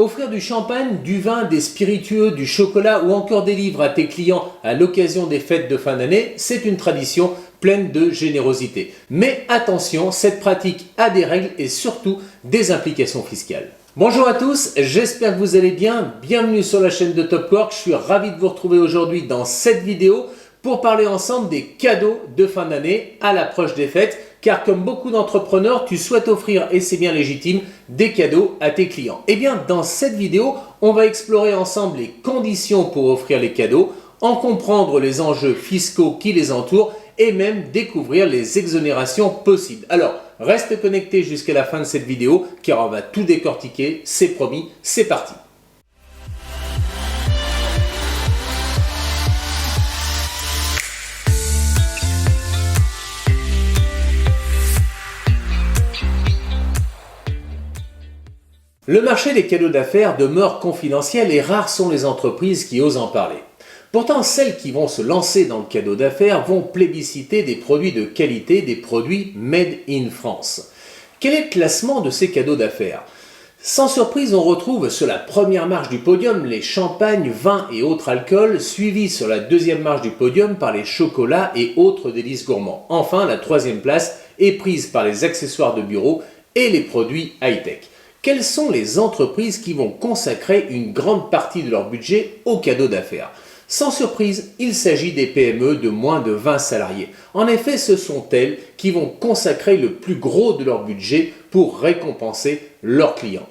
Offrir du champagne, du vin, des spiritueux, du chocolat ou encore des livres à tes clients à l'occasion des fêtes de fin d'année, c'est une tradition pleine de générosité. Mais attention, cette pratique a des règles et surtout des implications fiscales. Bonjour à tous, j'espère que vous allez bien. Bienvenue sur la chaîne de Topwork. Je suis ravi de vous retrouver aujourd'hui dans cette vidéo pour parler ensemble des cadeaux de fin d'année à l'approche des fêtes. Car comme beaucoup d'entrepreneurs, tu souhaites offrir, et c'est bien légitime, des cadeaux à tes clients. Et bien, dans cette vidéo, on va explorer ensemble les conditions pour offrir les cadeaux, en comprendre les enjeux fiscaux qui les entourent et même découvrir les exonérations possibles. Alors, reste connecté jusqu'à la fin de cette vidéo car on va tout décortiquer, c'est promis, c'est parti. Le marché des cadeaux d'affaires demeure confidentiel et rares sont les entreprises qui osent en parler. Pourtant, celles qui vont se lancer dans le cadeau d'affaires vont plébisciter des produits de qualité, des produits made in France. Quel est le classement de ces cadeaux d'affaires ? Sans surprise, on retrouve sur la première marche du podium les champagnes, vins et autres alcools, suivis sur la deuxième marche du podium par les chocolats et autres délices gourmands. Enfin, la troisième place est prise par les accessoires de bureau et les produits high-tech. Quelles sont les entreprises qui vont consacrer une grande partie de leur budget aux cadeaux d'affaires ? Sans surprise, il s'agit des PME de moins de 20 salariés. En effet, ce sont elles qui vont consacrer le plus gros de leur budget pour récompenser leurs clients.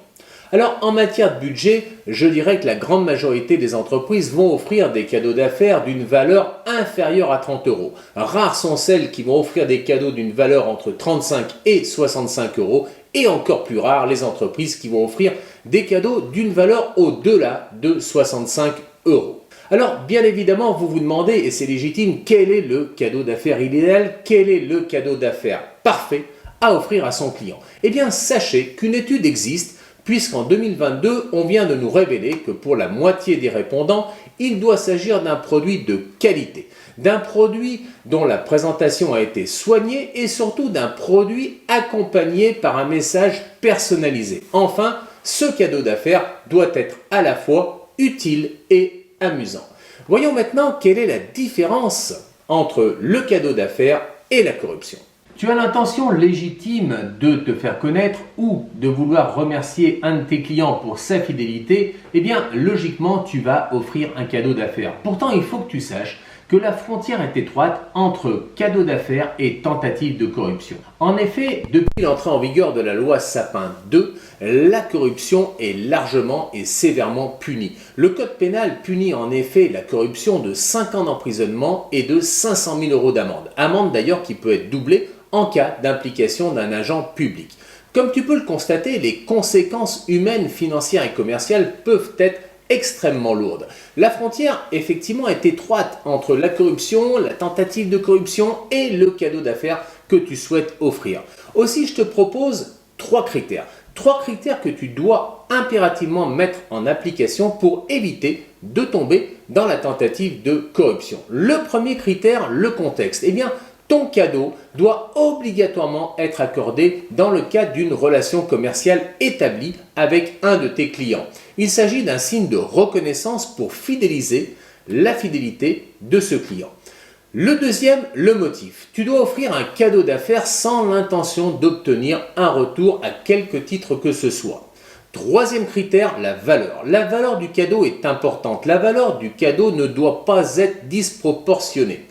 Alors, en matière de budget, je dirais que la grande majorité des entreprises vont offrir des cadeaux d'affaires d'une valeur inférieure à 30 euros. Rares sont celles qui vont offrir des cadeaux d'une valeur entre 35 et 65 euros. Et encore plus rares, les entreprises qui vont offrir des cadeaux d'une valeur au-delà de 65 euros. Alors, bien évidemment, vous vous demandez, et c'est légitime, quel est le cadeau d'affaires idéal ? Quel est le cadeau d'affaires parfait à offrir à son client ? Eh bien, sachez qu'une étude existe, puisqu'en 2022, on vient de nous révéler que pour la moitié des répondants, il doit s'agir d'un produit de qualité, d'un produit dont la présentation a été soignée et surtout d'un produit accompagné par un message personnalisé. Enfin, ce cadeau d'affaires doit être à la fois utile et amusant. Voyons maintenant quelle est la différence entre le cadeau d'affaires et la corruption. Tu as l'intention légitime de te faire connaître ou de vouloir remercier un de tes clients pour sa fidélité, eh bien logiquement tu vas offrir un cadeau d'affaires. Pourtant il faut que tu saches que la frontière est étroite entre cadeau d'affaires et tentative de corruption. En effet, depuis l'entrée en vigueur de la loi Sapin 2, la corruption est largement et sévèrement punie. Le code pénal punit en effet la corruption de 5 ans d'emprisonnement et de 500 000 euros d'amende. Amende d'ailleurs qui peut être doublée en cas d'implication d'un agent public. Comme tu peux le constater, les conséquences humaines, financières et commerciales peuvent être extrêmement lourde. La frontière, effectivement, est étroite entre la corruption, la tentative de corruption et le cadeau d'affaires que tu souhaites offrir. Aussi, je te propose 3 critères. 3 critères que tu dois impérativement mettre en application pour éviter de tomber dans la tentative de corruption. Le premier critère, le contexte. Eh bien, ton cadeau doit obligatoirement être accordé dans le cadre d'une relation commerciale établie avec un de tes clients. Il s'agit d'un signe de reconnaissance pour fidéliser la fidélité de ce client. Le deuxième, le motif. Tu dois offrir un cadeau d'affaires sans l'intention d'obtenir un retour à quelque titre que ce soit. Troisième critère, la valeur. La valeur du cadeau est importante. La valeur du cadeau ne doit pas être disproportionnée.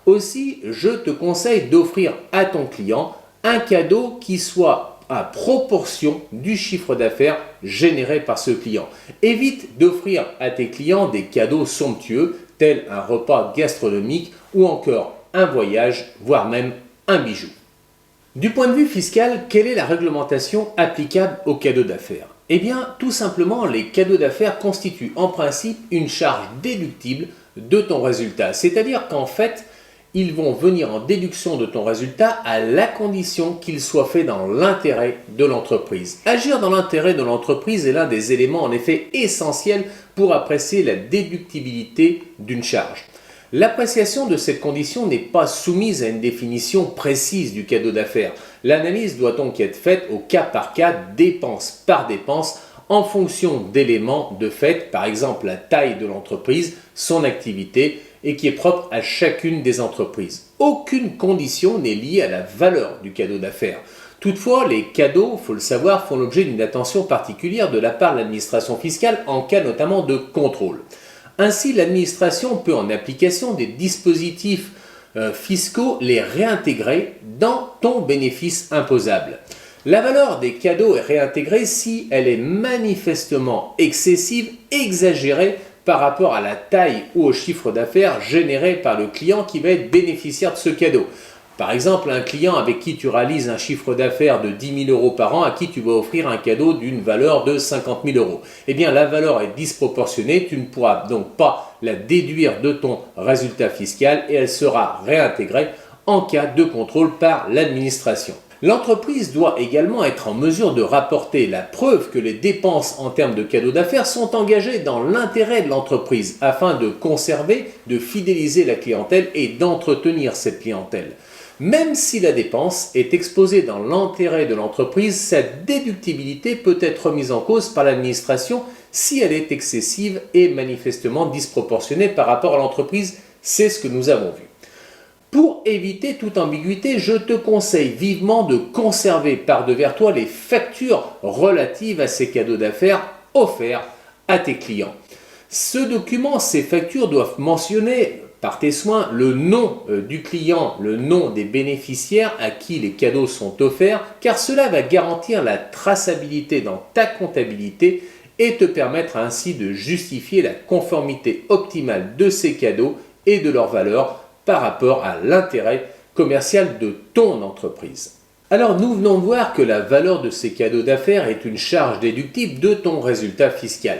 Aussi, je te conseille d'offrir à ton client un cadeau qui soit à proportion du chiffre d'affaires généré par ce client. Évite d'offrir à tes clients des cadeaux somptueux tels un repas gastronomique ou encore un voyage, voire même un bijou. Du point de vue fiscal, quelle est la réglementation applicable aux cadeaux d'affaires ? Eh bien, tout simplement, les cadeaux d'affaires constituent en principe une charge déductible de ton résultat. C'est-à-dire qu'en fait, ils vont venir en déduction de ton résultat à la condition qu'il soit fait dans l'intérêt de l'entreprise. Agir dans l'intérêt de l'entreprise est l'un des éléments en effet essentiels pour apprécier la déductibilité d'une charge. L'appréciation de cette condition n'est pas soumise à une définition précise du cadeau d'affaires. L'analyse doit donc être faite au cas par cas, dépense par dépense, en fonction d'éléments de fait, par exemple la taille de l'entreprise, son activité, et qui est propre à chacune des entreprises. Aucune condition n'est liée à la valeur du cadeau d'affaires. Toutefois, les cadeaux, il faut le savoir, font l'objet d'une attention particulière de la part de l'administration fiscale en cas notamment de contrôle. Ainsi, l'administration peut, en application des dispositifs fiscaux, les réintégrer dans ton bénéfice imposable. La valeur des cadeaux est réintégrée si elle est manifestement excessive, exagérée par rapport à la taille ou au chiffre d'affaires généré par le client qui va être bénéficiaire de ce cadeau. Par exemple, un client avec qui tu réalises un chiffre d'affaires de 10 000 euros par an, à qui tu vas offrir un cadeau d'une valeur de 50 000 euros. Eh bien, la valeur est disproportionnée, tu ne pourras donc pas la déduire de ton résultat fiscal et elle sera réintégrée en cas de contrôle par l'administration. L'entreprise doit également être en mesure de rapporter la preuve que les dépenses en termes de cadeaux d'affaires sont engagées dans l'intérêt de l'entreprise afin de conserver, de fidéliser la clientèle et d'entretenir cette clientèle. Même si la dépense est exposée dans l'intérêt de l'entreprise, cette déductibilité peut être remise en cause par l'administration si elle est excessive et manifestement disproportionnée par rapport à l'entreprise. C'est ce que nous avons vu. Pour éviter toute ambiguïté, je te conseille vivement de conserver par devers toi les factures relatives à ces cadeaux d'affaires offerts à tes clients. Ce document, ces factures doivent mentionner par tes soins le nom du client, le nom des bénéficiaires à qui les cadeaux sont offerts, car cela va garantir la traçabilité dans ta comptabilité et te permettre ainsi de justifier la conformité optimale de ces cadeaux et de leur valeur par rapport à l'intérêt commercial de ton entreprise. Alors nous venons de voir que la valeur de ces cadeaux d'affaires est une charge déductible de ton résultat fiscal.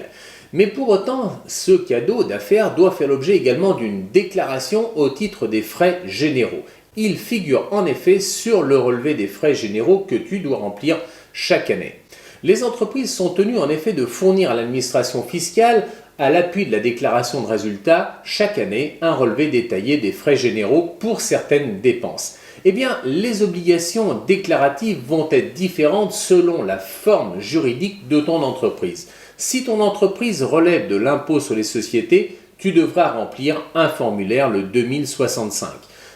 Mais pour autant, ce cadeau d'affaires doit faire l'objet également d'une déclaration au titre des frais généraux. Il figure en effet sur le relevé des frais généraux que tu dois remplir chaque année. Les entreprises sont tenues en effet de fournir à l'administration fiscale, à l'appui de la déclaration de résultats, chaque année, un relevé détaillé des frais généraux pour certaines dépenses. Eh bien, les obligations déclaratives vont être différentes selon la forme juridique de ton entreprise. Si ton entreprise relève de l'impôt sur les sociétés, tu devras remplir un formulaire, le 2065.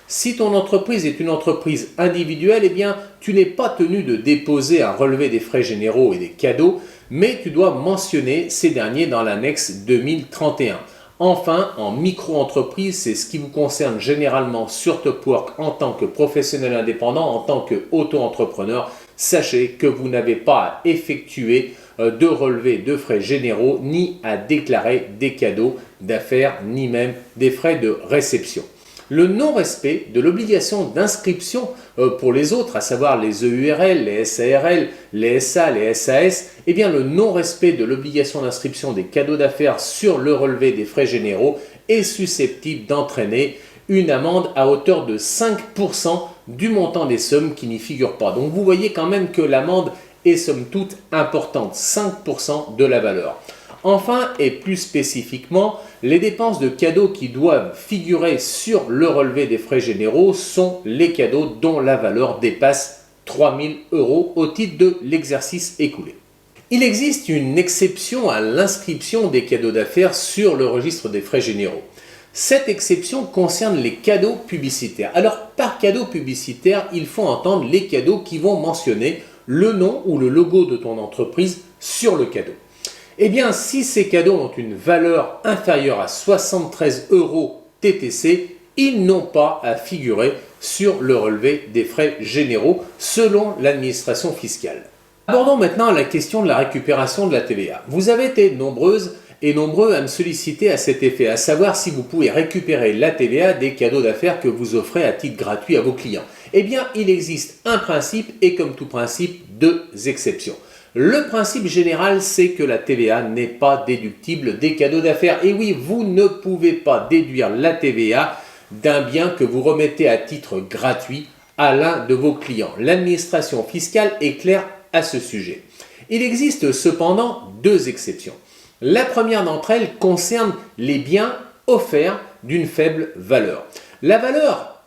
Si ton entreprise est une entreprise individuelle, eh bien, tu n'es pas tenu de déposer un relevé des frais généraux et des cadeaux, mais tu dois mentionner ces derniers dans l'annexe 2031. Enfin, en micro-entreprise, c'est ce qui vous concerne généralement sur Topwork en tant que professionnel indépendant, en tant qu'auto-entrepreneur. Sachez que vous n'avez pas à effectuer de relevé de frais généraux, ni à déclarer des cadeaux d'affaires, ni même des frais de réception. Le non-respect de l'obligation d'inscription pour les autres, à savoir les EURL, les SARL, les SA, les SAS, eh bien le non-respect de l'obligation d'inscription des cadeaux d'affaires sur le relevé des frais généraux est susceptible d'entraîner une amende à hauteur de 5% du montant des sommes qui n'y figurent pas. Donc vous voyez quand même que l'amende est somme toute importante, 5% de la valeur. Enfin, et plus spécifiquement, les dépenses de cadeaux qui doivent figurer sur le relevé des frais généraux sont les cadeaux dont la valeur dépasse 3 000 € au titre de l'exercice écoulé. Il existe une exception à l'inscription des cadeaux d'affaires sur le registre des frais généraux. Cette exception concerne les cadeaux publicitaires. Alors, par cadeau publicitaire, il faut entendre les cadeaux qui vont mentionner le nom ou le logo de ton entreprise sur le cadeau. Eh bien, si ces cadeaux ont une valeur inférieure à 73 € TTC, ils n'ont pas à figurer sur le relevé des frais généraux selon l'administration fiscale. Abordons maintenant la question de la récupération de la TVA. Vous avez été nombreuses et nombreux à me solliciter à cet effet, à savoir si vous pouvez récupérer la TVA des cadeaux d'affaires que vous offrez à titre gratuit à vos clients. Eh bien, il existe un principe et comme tout principe, deux exceptions. Le principe général, c'est que la TVA n'est pas déductible des cadeaux d'affaires. Et oui, vous ne pouvez pas déduire la TVA d'un bien que vous remettez à titre gratuit à l'un de vos clients. L'administration fiscale est claire à ce sujet. Il existe cependant deux exceptions. La première d'entre elles concerne les biens offerts d'une faible valeur. La valeur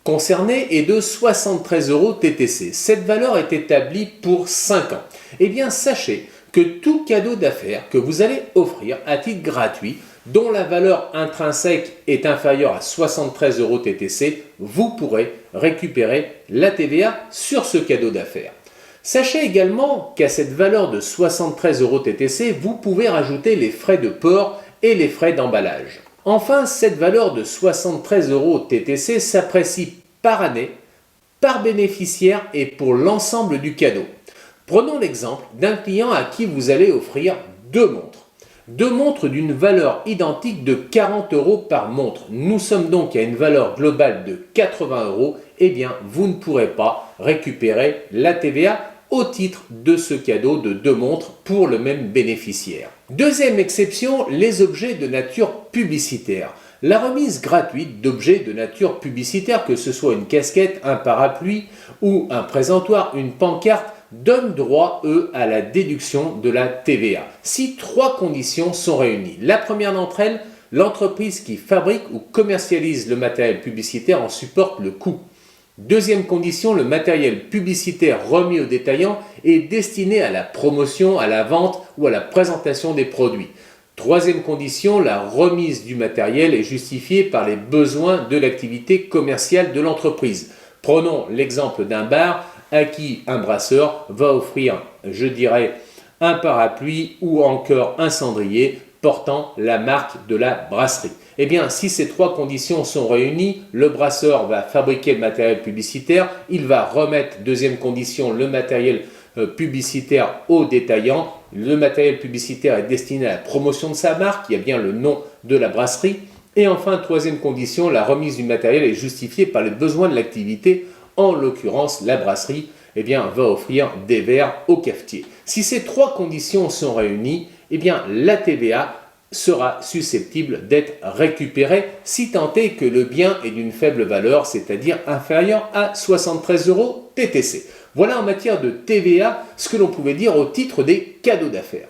concernée est de 73 € TTC. Cette valeur est établie pour 5 ans. Eh bien, sachez que tout cadeau d'affaires que vous allez offrir à titre gratuit, dont la valeur intrinsèque est inférieure à 73 € TTC, vous pourrez récupérer la TVA sur ce cadeau d'affaires. Sachez également qu'à cette valeur de 73 € TTC, vous pouvez rajouter les frais de port et les frais d'emballage. Enfin, cette valeur de 73 € TTC s'apprécie par année, par bénéficiaire et pour l'ensemble du cadeau. Prenons l'exemple d'un client à qui vous allez offrir deux montres. Deux montres d'une valeur identique de 40 € par montre. Nous sommes donc à une valeur globale de 80 €. Eh bien, vous ne pourrez pas récupérer la TVA au titre de ce cadeau de deux montres pour le même bénéficiaire. Deuxième exception, les objets de nature publicitaire. La remise gratuite d'objets de nature publicitaire, que ce soit une casquette, un parapluie ou un présentoir, une pancarte, donne droit, eux, à la déduction de la TVA. Si trois conditions sont réunies. La première d'entre elles, l'entreprise qui fabrique ou commercialise le matériel publicitaire en supporte le coût. Deuxième condition, le matériel publicitaire remis aux détaillants est destiné à la promotion, à la vente ou à la présentation des produits. Troisième condition, la remise du matériel est justifiée par les besoins de l'activité commerciale de l'entreprise. Prenons l'exemple d'un bar à qui un brasseur va offrir, je dirais, un parapluie ou encore un cendrier portant la marque de la brasserie. Eh bien, si ces trois conditions sont réunies, le brasseur va fabriquer le matériel publicitaire, il va remettre, deuxième condition, le matériel publicitaire au détaillant. Le matériel publicitaire est destiné à la promotion de sa marque, il y a bien le nom de la brasserie. Et enfin, troisième condition, la remise du matériel est justifiée par les besoins de l'activité. En l'occurrence, la brasserie va offrir des verres au cafetier. Si ces trois conditions sont réunies, la TVA sera susceptible d'être récupérée si tant est que le bien est d'une faible valeur, c'est-à-dire inférieur à 73 € TTC. Voilà en matière de TVA ce que l'on pouvait dire au titre des cadeaux d'affaires.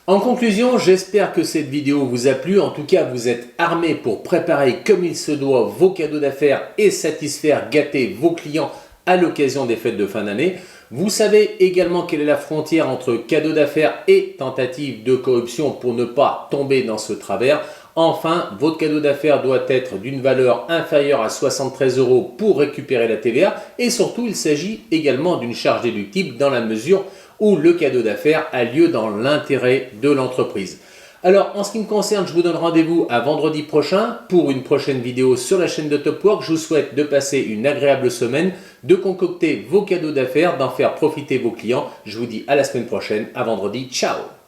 En conclusion, j'espère que cette vidéo vous a plu. En tout cas, vous êtes armés pour préparer comme il se doit vos cadeaux d'affaires et satisfaire, gâter vos clients à l'occasion des fêtes de fin d'année. Vous savez également quelle est la frontière entre cadeaux d'affaires et tentative de corruption pour ne pas tomber dans ce travers. Enfin, votre cadeau d'affaires doit être d'une valeur inférieure à 73 € pour récupérer la TVA et surtout, il s'agit également d'une charge déductible dans la mesure où le cadeau d'affaires a lieu dans l'intérêt de l'entreprise. Alors, en ce qui me concerne, je vous donne rendez-vous à vendredi prochain pour une prochaine vidéo sur la chaîne de Topwork. Je vous souhaite de passer une agréable semaine, de concocter vos cadeaux d'affaires, d'en faire profiter vos clients. Je vous dis à la semaine prochaine, à vendredi. Ciao!